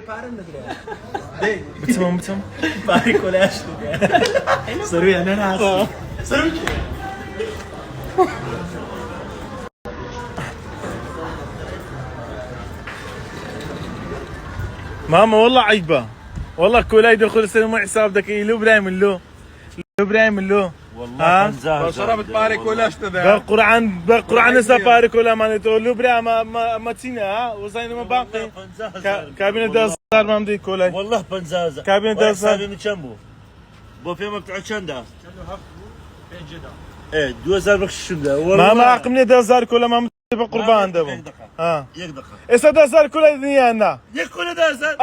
بارن ندري بتم بارك ولا اشتري سروي انا ناس سروي ماما والله عيبه والله كولا يدخل السنه مع حساب دك لو برايم له برايم له والله شربت بارك ولا اشتري بقرعان سفارك ولا ما تقول برا ما تينا وزين ما باقي كابينه دازار ما مدي كولا والله بنزازه كابينه دازار كم بو في مقطع چنده ايه 2000 بخش شنده ما عقمني دازار كولا ما مدي بقربان دبو ها يقدق اسا دازار كولا الدنيا انا يكون دازار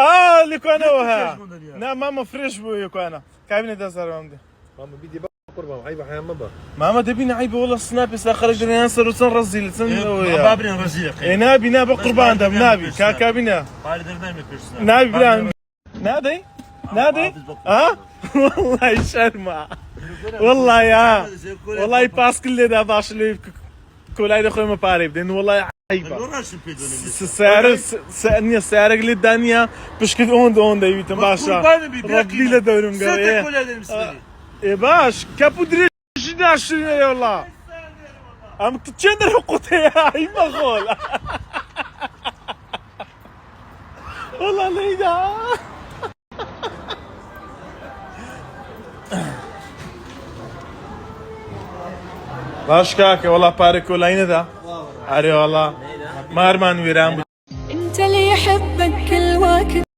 اللي كانوا ها لا ماما فريش بو يكون كابينه دازار ما مدي ماما بدي قربان عيب احيانا ما ماما تبينا عيب والله سناب بس خرج لنا ينصر وسن رزيل سن بابني رزيل نابي قربان دب نابي كابينه نابي بلا نادي والله شرمع والله يا والله باس كل ده باش اللي كولاي دخل ما باري بدين والله عيبه سعر سعر اللي الدنيا بشكل اون ده يتم باشا ربي لا دورم قال ايه باش كابو دريش ناشرين يا والله ام تشندر حقوقي اي مغول والله ليدا باش كاكي والله باركو لين ذا اري والله مارمان ويران انت اللي يحبك كل وقت